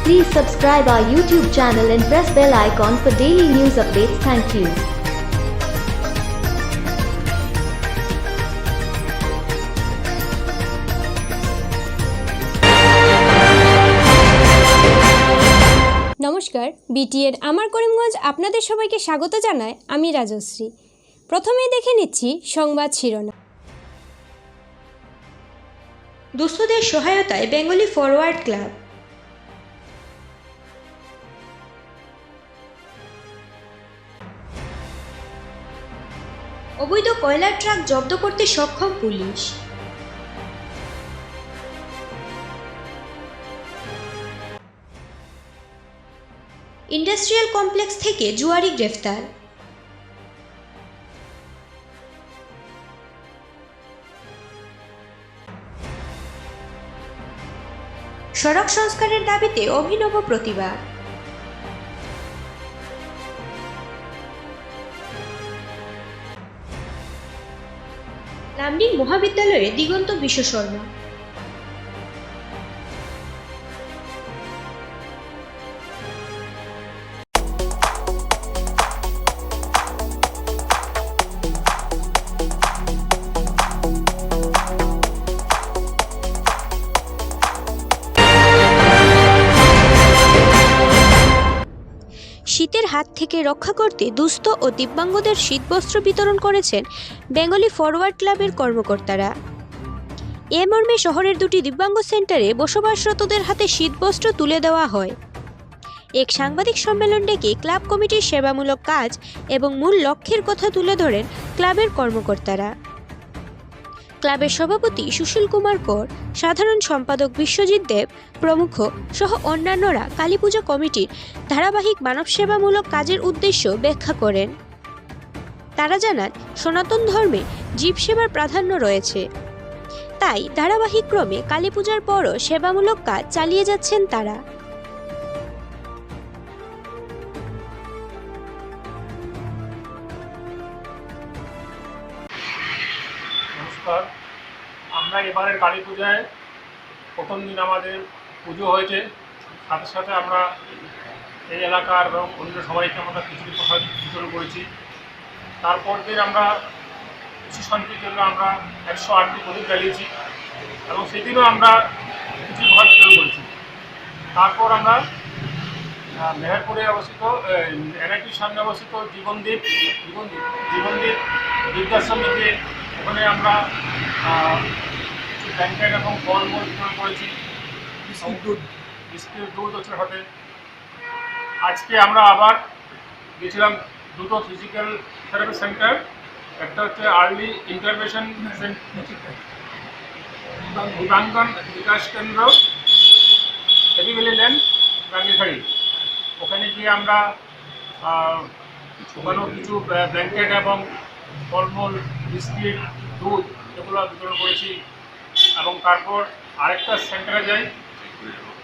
Please subscribe our YouTube channel and press bell icon for daily news updates. Thank you. নমস্কার, বিটিএর আমার করিমগঞ্জ আপনাদের সবাইকে স্বাগত জানায়। আমি রাজশ্রী। প্রথমেই দেখে নিচ্ছি সংবাদ শিরোনাম। দুস্থদের সহায়তায় বেঙ্গলি ফরওয়ার্ড ক্লাব। অবৈধ কয়লার ট্রাক জব্দ করতে সক্ষম পুলিশ। ইন্ডাস্ট্রিয়াল কমপ্লেক্স থেকে জুয়ারি গ্রেফতার। সড়ক সংস্কারের দাবিতে অভিনব প্রতিবাদ। লামডিং মহাবিদ্যালয়ে দিগন্ত বিশ্ব শর্মা। শীতের হাত থেকে রক্ষা করতে দুস্থ ও দিব্যাঙ্গদের শীতবস্ত্র বিতরণ করেছেন বেঙ্গলি ফরওয়ার্ড ক্লাবের কর্মকর্তারা। এ মর্মে শহরের দুটি দিব্যাঙ্গ সেন্টারে বসবাসরতদের হাতে শীতবস্ত্র তুলে দেওয়া হয়। এক সাংবাদিক সম্মেলন ডেকে ক্লাব কমিটির সেবামূলক কাজ এবং মূল লক্ষ্যের কথা তুলে ধরেন ক্লাবের কর্মকর্তারা। ক্লাবের সভাপতি সুশীল কুমার কর, সাধারণ সম্পাদক বিশ্বজিৎ দেব প্রমুখ সহ অন্যান্যরা কালীপূজা কমিটির ধারাবাহিক মানবসেবামূলক কাজের উদ্দেশ্য ব্যাখ্যা করেন। তারা জানান, সনাতন ধর্মে জীবসেবার প্রাধান্য রয়েছে, তাই ধারাবাহিক ক্রমে কালীপূজার পরও সেবামূলক কাজ চালিয়ে যাচ্ছেন তারা। নমস্কার, আমরা এবারের কালী পূজায় প্রথম দিন আমাদের পুজো হয়েছে, সাথে সাথে আমরা এই এলাকার এবং অন্য সবাইকে আমরা খিচুড়ি প্রসাদ বিতরণ করেছি। তারপর দিন আমরা কৃষি শান্তির জন্য আমরা 108টি প্রদীপ জ্বালিয়েছি এবং সেদিনও আমরা খিচুড়ি প্রসাদ বিতরণ করেছি। তারপর আমরা মেহেরপুরে অবস্থিত এনআইটির সামনে অবস্থিত জীবনদ্বীপ বৃদ্ধাশ্রমীতে ওখানে আমরা কিছু ব্ল্যাঙ্কেট এবং ফলমূল বিতরণ করেছি, বিস্কুট দুধ হচ্ছে সাথে। আজকে আমরা আবার গেছিলাম দুটো ফিজিক্যাল থেরাপি সেন্টার, একটা হচ্ছে আর্লি ইন্টারভেনশন দিবাঙ্গন বিকাশ কেন্দ্র, হেভিভ্যালি লেন, গাঙ্গিখাড়ি। ওখানে গিয়ে আমরা ওখানেও কিছু ব্ল্যাঙ্কেট এবং ফলমূল, বিস্কিট, দুধ এগুলো বিতরণ করেছি। এবং তারপর আরেকটা সেন্টারে যাই,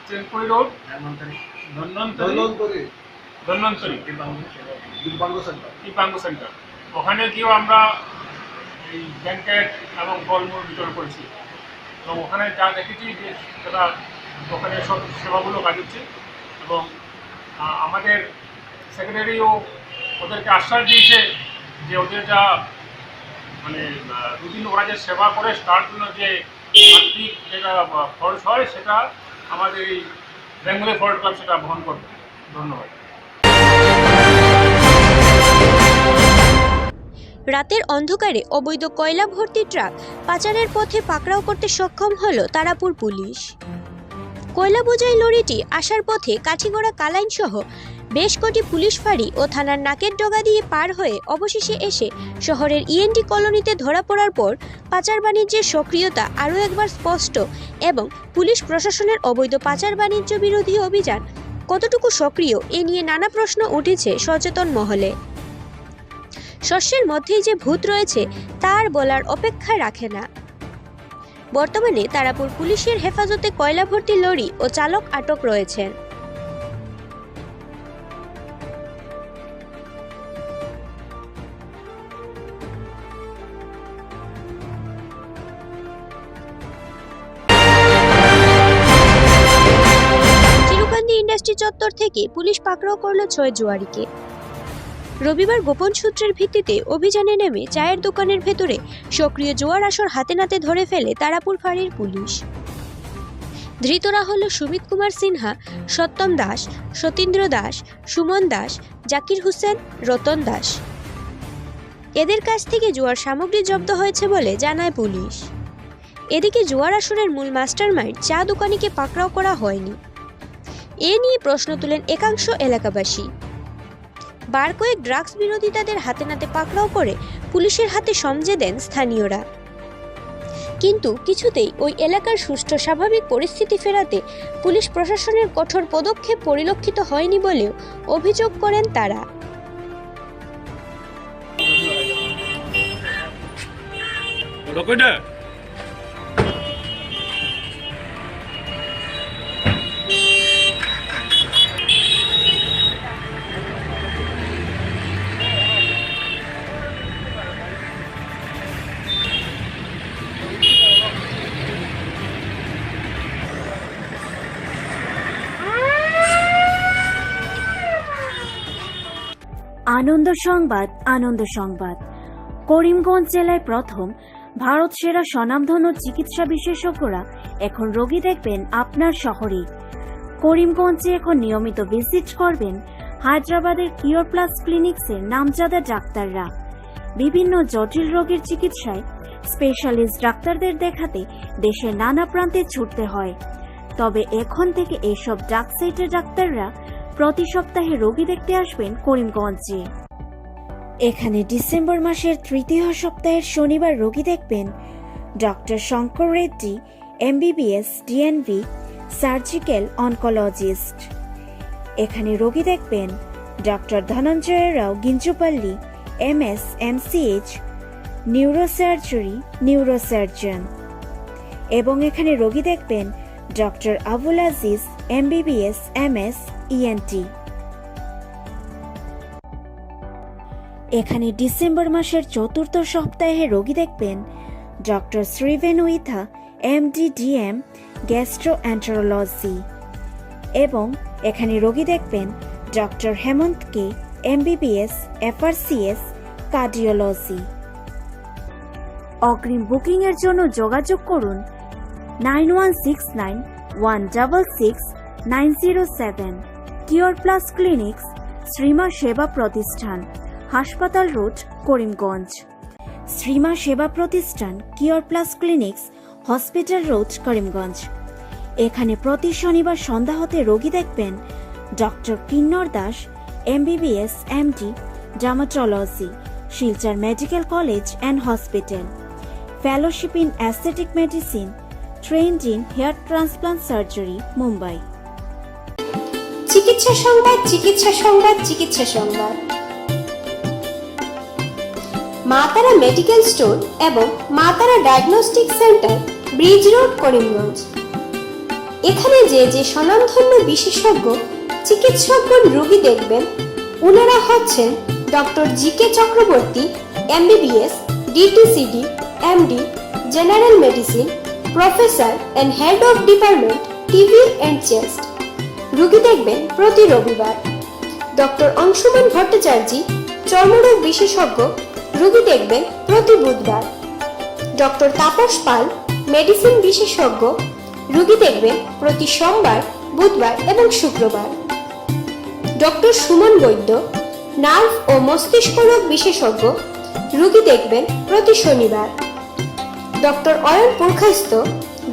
চেনপুরি রোড, ধন্বন্তরী দিব্যাঙ্গ সেন্টার। ওখানে গিয়েও আমরা এই ব্ল্যাঙ্কেট এবং ফলমূল বিতরণ করেছি এবং ওখানে যা দেখেছি যে সেটা ওখানে সব সেবাগুলো কাজ হচ্ছে। এবং আমাদের সেক্রেটারিও ওদেরকে আশ্বাস দিয়েছে যে ওদের যা মানে দুদিন ওরা যে সেবা করে তার জন্য যে আর্থিক যেটা খরচ হয় সেটা আমাদের এই বেঙ্গলি ফরওয়ার্ড ক্লাব সেটা বহন করবে। ধন্যবাদ। রাতের অন্ধকারে অবৈধ কয়লা ভর্তি ট্রাক পাচারের পথে পাকড়াও করতে সক্ষম হল তারাপুর পুলিশ। কয়লা বোঝাই লরিটি আসার পথে কাঠিগড়া কালাইন সহ বেশ কটি পুলিশ ফাঁড়ি ও থানার নাকের ডগা দিয়ে পার হয়ে অবশেষে এসে শহরের ইএনটি কলোনিতে ধরা পড়ার পর পাচার বাণিজ্যের সক্রিয়তা আরও একবার স্পষ্ট এবং পুলিশ প্রশাসনের অবৈধ পাচার বাণিজ্য বিরোধী অভিযান কতটুকু সক্রিয় এ নিয়ে নানা প্রশ্ন উঠেছে সচেতন মহলে। শস্যের মধ্যেই যে ভূত রয়েছে তার বলার অপেক্ষা রাখে না। বর্তমানে তারাপুর পুলিশের হেফাজতে কয়লা ভর্তি লরি ও চালক আটক রয়েছেন। এসটি চত্বর থেকে পুলিশ পাকড়াও করল 6 জুয়ারিকে। রবিবার গোপন সূত্রের ভিত্তিতে অভিযানে নেমে চায়ের দোকানের ভেতরে সক্রিয় জুয়ার আসর হাতে নাতে ধরে ফেলে তারাপুর ফাঁড়ির পুলিশ। ধৃতরা হল সুমিত কুমার সিনহা, সত্যম দাস, সতীন্দ্র দাস, সুমন দাস, জাকির হোসেন, রতন দাস। এদের কাছ থেকে জুয়ার সামগ্রী জব্দ হয়েছে বলে জানায় পুলিশ। এদিকে জুয়ার আসরের মূল মাস্টারমাইন্ড চা দোকানিকে পাকড়াও করা হয়নি, এ নিয়ে প্রশ্ন তুলেন একাংশ এলাকাবাসী। বার কয়েক ড্রাগস বিরোধিতাদের হাতে নাতে পাকড়াও করে পুলিশের হাতে সমঝে দেন স্থানীয়রা। কিন্তু কিছুতেই ওই এলাকার সুষ্ঠু স্বাভাবিক পরিস্থিতি ফেরাতে পুলিশ প্রশাসনের কঠোর পদক্ষেপ পরিলক্ষিত হয়নি বলেও অভিযোগ করেন তারা। আনন্দ সংবাদ। করিমগঞ্জ জেলায় প্রথম ভারত সেরা স্বনামধন্য চিকিৎসা বিশেষজ্ঞরা এখন রোগী দেখবেন আপনার শহরেই। করিমগঞ্জে এখন নিয়মিত ভিজিট করবেন হায়দ্রাবাদের কিওর প্লাস ক্লিনিক্সের নামজাদা ডাক্তাররা। বিভিন্ন জটিল রোগের চিকিৎসায় স্পেশালিস্ট ডাক্তারদের দেখাতে দেশের নানা প্রান্তে ছুটতে হয়। তবে এখন থেকে এসব ডাকসাইটের ডাক্তাররা প্রতি সপ্তাহে রোগী দেখতে আসবেন করিমগঞ্জে। এখানে ডিসেম্বর মাসের তৃতীয় সপ্তাহের শনিবার রোগী দেখবেন doctor Shankar Reddy, MBBS, DNV, surgical oncologist. এখানে রোগী দেখবেন ডক্টর ধনঞ্জয় রাও গিঞ্জুপাল্লি, MS, MCH, নিউরোসার্জারি, নিউরোসার্জন। এবং এখানে রোগী দেখবেন doctor Abul Aziz, MBBS, MS, ENT। এখানে ডিসেম্বর মাসের চতুর্থ সপ্তাহে রোগী দেখবেন ডক্টর শ্রীভেনু ইথা, MD, DM, গ্যাস্ট্রোএন্টারোলজি। এবং এখানে রোগী দেখবেন ডক্টর হেমন্ত কে, MBBS, FRCS, কার্ডিওলজি। অগ্রিম বুকিং এর জন্য যোগাযোগ করুন 9169166907। Cure plus clinics, Srima Seva প্রতিষ্ঠান, হাসপাতাল road, Karimganj. Shrima Seva Pratishthan, cure plus clinics, hospital road, Karimganj. এখানে প্রতি শনিবার সন্ধ্যা হতে রোগী দেখবেন doctor Kinnar Das, MBBS, MD, dermatology, Silchar medical college and hospital. Fellowship in aesthetic medicine, trained in hair transplant surgery, Mumbai. চিকিৎসা সংবাদ। মা তারা মেডিকেল স্টোর এবং Ma Tara diagnostic centre, bridge road, Karimganj. এখানে যে স্বনামধন্য বিশেষজ্ঞ চিকিৎসকগণ রোগী দেখবেন, ওনারা হচ্ছেন doctor GK Chakraborty, MBBS, DTCD, MD, general medicine, professor and head of department, TB and chest. রোগী দেখবেন প্রতি রবিবার। ডক্টর অংশুমান ভট্টাচার্য, চর্মরোগ বিশেষজ্ঞ, রোগী দেখবেন প্রতি বুধবার। ডক্টর তাপস পাল, মেডিসিন বিশেষজ্ঞ, রোগী দেখবেন প্রতি সোমবার, বুধবার এবং শুক্রবার। ডক্টর সুমন বৈদ্য, নার্ভ ও মস্তিষ্ক রোগ বিশেষজ্ঞ, রোগী দেখবেন প্রতি শনিবার। ডক্টর অয়ন পুরখাস্ত,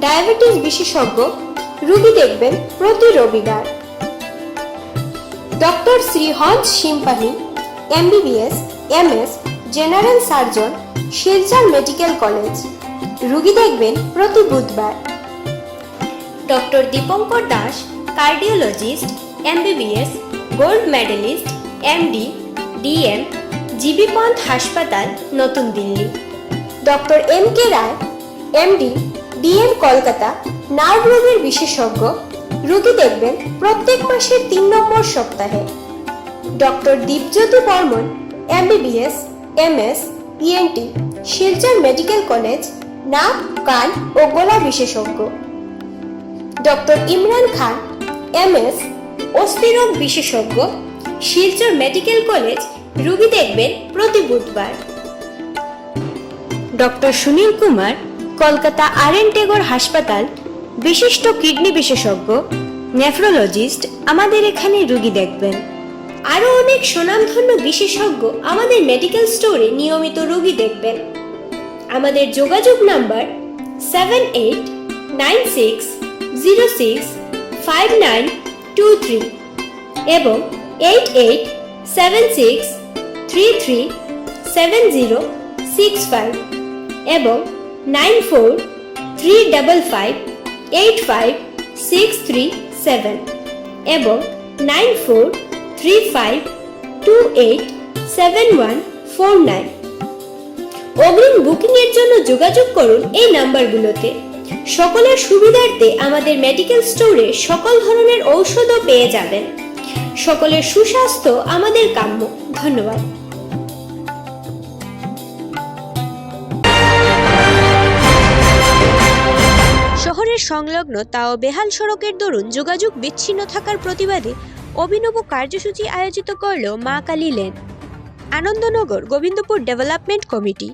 ডায়াবেটিস বিশেষজ্ঞ, রোগী দেখবেন প্রতি রবিবার। ডক্টর শ্রী হঞ্জ সিম্পাহি, MBBS, MS, general surgeon, Silchar medical college, রোগী দেখবেন প্রতি বুধবার। Doctor Dipankar Das, cardiologist, MBBS, gold medalist, MD, DM, GB Pant হাসপাতাল, নতুন Delhi. Doctor MK Roy, MD, DM, Kolkata, nerve রোগের বিশেষজ্ঞ, রোগী দেখবেন প্রত্যেক মাসের 3 নম্বর সপ্তাহে। Doctor Dipjyoti Barman, MBBS, MS, ENT, Silchar medical college, নাক, কান ও গলা বিশেষজ্ঞ। ডক্টর ইমরান খান, MS, অস্থিরোগ বিশেষজ্ঞ, শিলচর মেডিকেল কলেজ রোগী দেখবেন প্রতি বুধবার। Doctor Sunil Kumar, Kolkata R N. টেগোর হাসপাতাল, বিশিষ্ট কিডনি বিশেষজ্ঞ, নেফ্রোলজিস্ট আমাদের এখানে রোগী দেখবেন। আরও অনেক সুনামধন্য বিশেষজ্ঞ আমাদের মেডিকেল স্টোরে নিয়মিত রোগী দেখবেন। আমাদের যোগাযোগ নাম্বার 7896065923 এবং 8876337065 এবং 9435585637 এবং 9435287149। অগ্রিম বুকিং এর জন্য যোগাযোগ করুন এই নাম্বারগুলোতে। সকলের সুবিধার্থে আমাদের মেডিকেল স্টোরে সকল ধরনের ঔষধও পেয়ে যাবেন। সকলের সুস্বাস্থ্য আমাদের কাম্য। ধন্যবাদ। শহরের সংলগ্ন তাও বেহাল সড়কের দরুন যোগাযোগ বিচ্ছিন্ন থাকার প্রতিবাদে অভিনব কার্যসূচি আয়োজিত করল Ma Kali lane, Anandanagar Gobindapur development committee.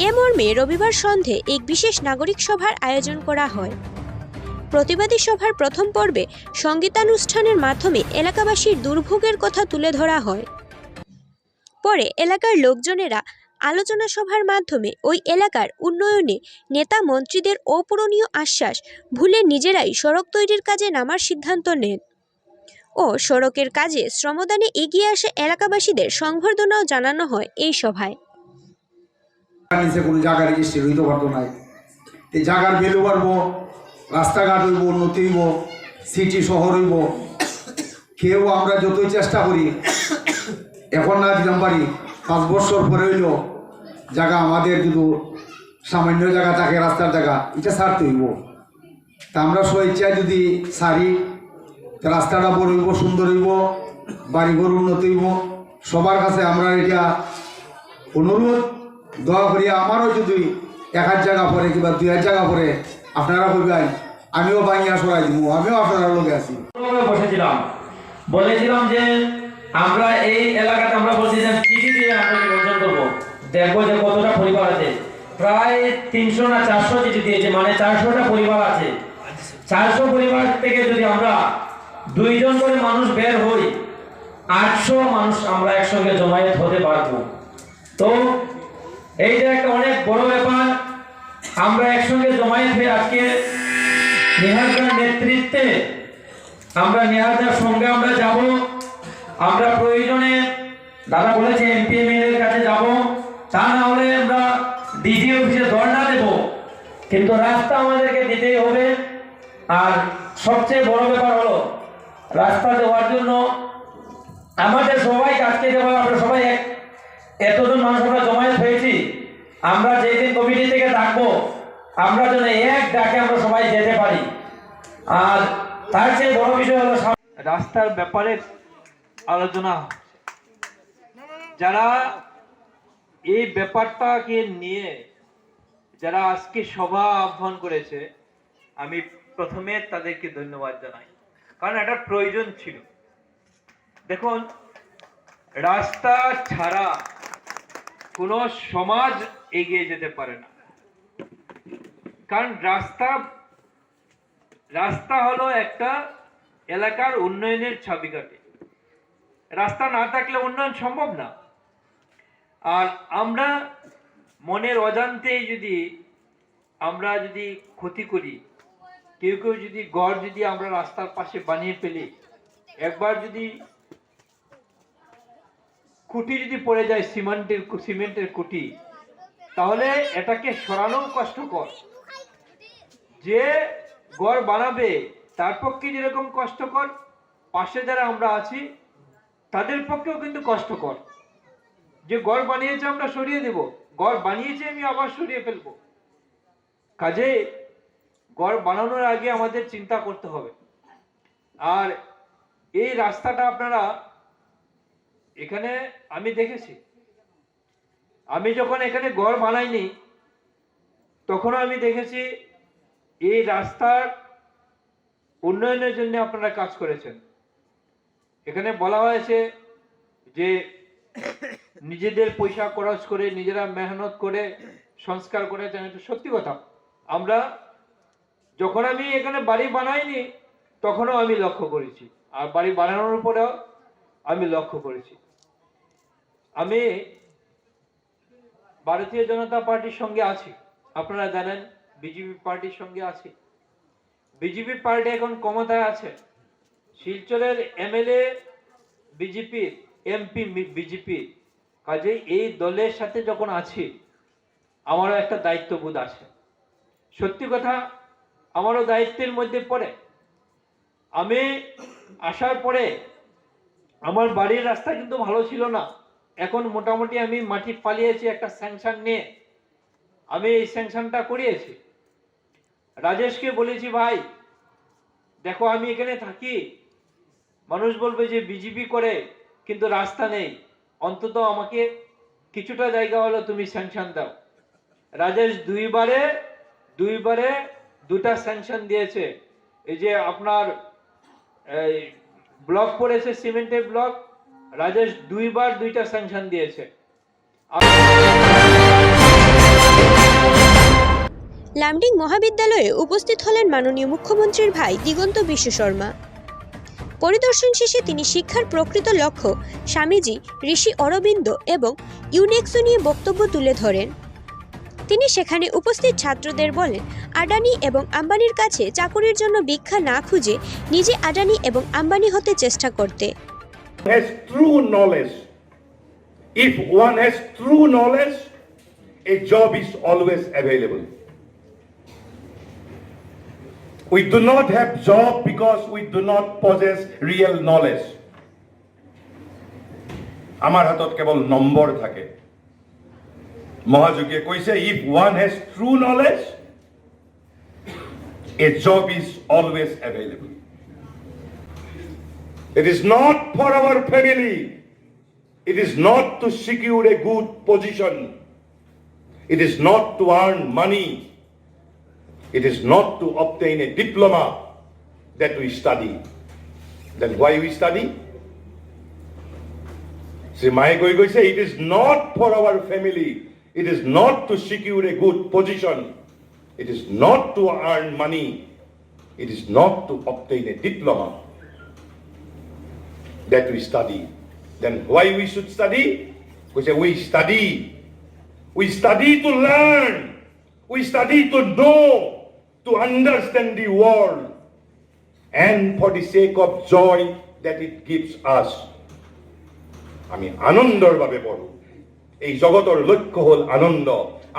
এ মর্মে রবিবার সন্ধে এক বিশেষ নাগরিক সভার আয়োজন করা হয়। প্রতিবাদী সভার প্রথম পর্বে সঙ্গীতানুষ্ঠানের মাধ্যমে এলাকাবাসীর দুর্ভোগের কথা তুলে ধরা হয়। পরে এলাকার লোকজনেরা আলোচনা সভার মাধ্যমে ওই এলাকার উন্নয়নে নেতা মন্ত্রীদের অপূরণীয় আশ্বাস ভুলে নিজেরাই সড়ক তৈরির কাজে নামার সিদ্ধান্ত নেন ও সড়কের কাজে শ্রমদানে এগিয়ে আসে এলাকাবাসীদের সংবর্ধনাও জানানো হয় এই সভায়। কোনো জায়গা রেজিস্ট্রি হইতে পারতো না, এই জায়গার ভ্যালু বাড়বো, রাস্তাঘাট হইব, উন্নতি হইব, সিটি শহর হইব। কেউ আমরা যতই চেষ্টা করি এখন না দিলাম পারি, 5 বছর পরে হইল জায়গা আমাদের যদি সামান্য জায়গা থাকে, রাস্তার জায়গা এটা ছাড়তে হইব। তা আমরা স্বেচ্ছায় যদি সারি, রাস্তাটা বড় হইব, সুন্দর হইব, বাড়িঘর উন্নতি হইব। সবার কাছে আমরা এটা অনুরোধ, দয়া করি আমারও যদি 1 জায়গা পরে কিংবা 2 জায়গা পরে আপনারা কইবেন আমিও বাঙিয়া সরাই দিব, আমিও আপনারা লোকে আছি। বলেছিলাম যে আমরা এই এলাকাতে আমরা বলছিলাম চিঠি দিয়ে আমরা নির্বাচন করবো, দেখবো যে কতটা পরিবার আছে। প্রায় 300 না 400 চিঠি দিয়েছে, মানে 400টা পরিবার আছে। 400 পরিবার থেকে যদি আমরা 2 জন করে মানুষ বের হই, 800 মানুষ আমরা একসঙ্গে জমায়েত হতে পারবো। তো এইটা একটা অনেক বড় ব্যাপার। আমরা একসঙ্গে জমায়েত হয়ে আজকে নেহাজার নেতৃত্বে আমরা নেহাজার সঙ্গে আমরা যাব। আমরা প্রয়োজনে দাদা বলেছে এমপি এর কাছে যাব, তা না হলে আমরা ডিডি অফিসে ধর্ণা দেব, কিন্তু রাস্তা আমাদেরকে দিতেই হবে। আর সবচেয়ে বড় ব্যাপার হলো রাস্তা দেওয়ার জন্য আমাদের সবাইকে আজকে দেওয়া, আমরা সবাই এতজন মানুষ আমরা জমায়েত হয়েছি, আমরা যেদিন কমিটি থেকে ডাকবো আমরা যেন এক ডাকে আমরা সবাই যেতে পারি। আর তার চেয়ে বড় বিষয় হলো রাস্তার ব্যাপারে আলোচনা। যারা এই ব্যাপারটাকে নিয়ে যারা আজকে সভা আহ্বান করেছে, আমি প্রথমে তাদেরকে ধন্যবাদ জানাই, কারণ এটা প্রয়োজন ছিল। দেখুন, রাস্তা ছাড়া কোনো সমাজ এগিয়ে যেতে পারে না, কারণ রাস্তা হলো একটা এলাকার উন্নয়নের চাবিকাঠি। রাস্তা না থাকলে উন্নয়ন সম্ভব না। আর আমরা মনের অজান্তেই যদি আমরা যদি ক্ষতি করি, কেউ কেউ যদি ঘর যদি আমরা রাস্তার পাশে বানিয়ে ফেলি, একবার যদি খুঁটি যদি পড়ে যায় সিমেন্টের খুঁটি, তাহলে এটাকে সরানো কষ্টকর। যে ঘর বানাবে তার পক্ষে যেরকম কষ্টকর, পাশে যারা আমরা আছি তাদের পক্ষেও কিন্তু কষ্টকর। যে ঘর বানিয়েছে আমরা সরিয়ে দেব, ঘর বানিয়েছে আমি আবার সরিয়ে ফেলবো। কাজে ঘর বানানোর আগে আমাদের চিন্তা করতে হবে। আর এই রাস্তাটা আপনারা এখানে আমি দেখেছি, আমি যখন এখানে ঘর বানাইনি তখন আমি দেখেছি এই রাস্তার উন্নয়নের জন্য আপনারা কাজ করেছেন। এখানে বলা হয়েছে যে নিজেদের পয়সা খরচ করে নিজেরা মেহনত করে সংস্কার করেছেন, এটা সত্যি কথা। আমরা যখন আমি এখানে বাড়ি বানাইনি তখনও আমি লক্ষ্য করেছি, আর বাড়ি বানানোর পরেও আমি লক্ষ্য করেছি। আমি ভারতীয় জনতা পার্টির সঙ্গে আছি, আপনারা জানেন বিজেপি পার্টির সঙ্গে আছি। বিজেপি পার্টি এখন ক্ষমতায় আছে, শিলচরের এমএলএ বিজেপি, এমপি বিজেপি, কাজে এই দলের সাথে যখন আছি আমারও একটা দায়িত্ববোধ আছে। সত্যি কথা, আমারও দায়িত্বের মধ্যে পড়ে। আমি আসার পরে আমার বাড়ির রাস্তা কিন্তু ভালো ছিল না, এখন মোটামুটি আমি মাটি ফালিয়েছি একটা স্যাংশন নিয়ে, আমি এই স্যাংশনটা করিয়েছি। রাজেশকে বলেছি, ভাই দেখো আমি এখানে থাকি, মানুষ বলবে যে বিজেপি করে কিন্তু রাস্তা নেই, অন্তত আমাকে কিছুটা জায়গা হলো তুমি স্যাংশন দাও। রাজেশ দুইবারে দুটা স্যাংশন দিয়েছে। এই যে আপনার ব্লক পড়েছে, সিমেন্টের ব্লক, রাজেশ দুইটা স্যাংশন দিয়েছে। লামডিং মহাবিদ্যালয়ে উপস্থিত হলেন মাননীয় মুখ্যমন্ত্রীর ভাই দিগন্ত বিশ্ব শর্মা। পরিদর্শন শেষে তিনি শিক্ষার প্রকৃত লক্ষ্য, স্বামীজি, ঋষি অরবিন্দ এবং ইউনেক্সো নিয়ে বক্তব্য তুলে ধরেন। তিনি সেখানে উপস্থিত ছাত্রদের বলেন, আদানি এবং আম্বানির কাছে চাকরির জন্য ভিক্ষা না খুঁজে নিজে আদানি এবং আম্বানি হতে চেষ্টা করতে। Has true knowledge. If one has true knowledge, a job is always available. We do not have job because we do not possess real knowledge. আমার হাতত কেবল নম্বৰ থাকে। মহাযোগীয়ে কৈছে, if one has true knowledge, a job is always available. It is not for our family. It is not to secure a good position. It is not to earn money. It is not to obtain a diploma that we study. Then why we study? Sri Mai Goi say, it is not for our family. It is not to secure a good position. It is not to earn money. It is not to obtain a diploma that we study. Then why we should study? We say we study. We study to learn. We study to know, to understand the world, and for the sake of joy that it gives us. আমি আনন্দৰ বাবে পঢ়ো। এই জগতৰ লক্ষ্য হল আনন্দ।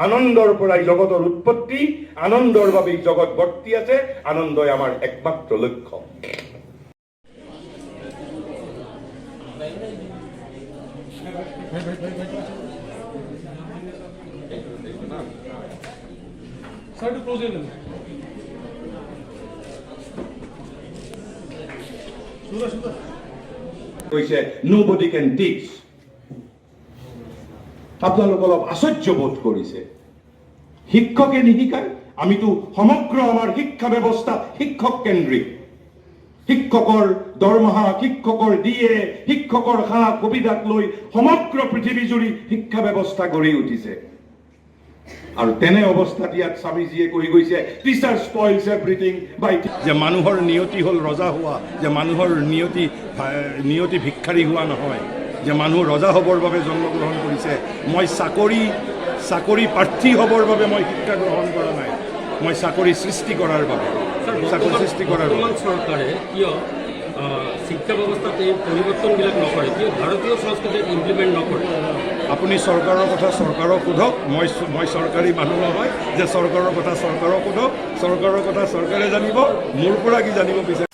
আনন্দৰ পৰাই জগতৰ উৎপত্তি, আনন্দৰ বাবে এই জগত ভৰ্তি আছে, আনন্দই আমাৰ একমাত্ৰ লক্ষ্য। কৈছে nobody can teach. আপোনালোক অলপ আশ্চৰ্য বোধ কৰিছে, শিক্ষকে নিশিকায়। আমিতো সমগ্ৰ আমাৰ শিক্ষা ব্যৱস্থা শিক্ষক কেন্দ্ৰিক। শিক্ষকৰ দৰমহা, শিক্ষকৰ দিয়ে, শিক্ষকৰ সা সুবিধাক লৈ সমগ্ৰ পৃথিৱী জুৰি শিক্ষা ব্যৱস্থা গঢ়ি উঠিছে। আৰু তেনে অৱস্থাত ইয়াত স্বামীজীয়ে কৈ গৈছে, টিচাৰ স্পইলছ এভৰিথিং বাই, যে মানুহৰ নিয়তি হ'ল ৰজা হোৱা, যে মানুহৰ নিয়তি ভিক্ষাৰী হোৱা নহয়, যে মানুহ ৰজা হ'বৰ বাবে জন্মগ্ৰহণ কৰিছে। মই চাকৰি প্ৰাৰ্থী হ'বৰ বাবে মই শিক্ষা গ্ৰহণ কৰা নাই, মই চাকৰি সৃষ্টি কৰাৰ বাবে, চাকৰি সৃষ্টি কৰাৰ বাবে। চৰকাৰে কিয় শিক্ষা ব্যৱস্থাত এই পৰিৱৰ্তনবিলাক নকৰে, কিয় ভাৰতীয় সংস্কৃতিক ইমপ্লিমেণ্ট নকৰে? আপুনি চৰকাৰৰ কথা চৰকাৰক সোধক, মই চৰকাৰী মানুহ নহয় যে চৰকাৰৰ কথা চৰকাৰক সোধক। চৰকাৰৰ কথা চৰকাৰে জানিব, মোৰ পৰা কি জানিব বিচাৰে।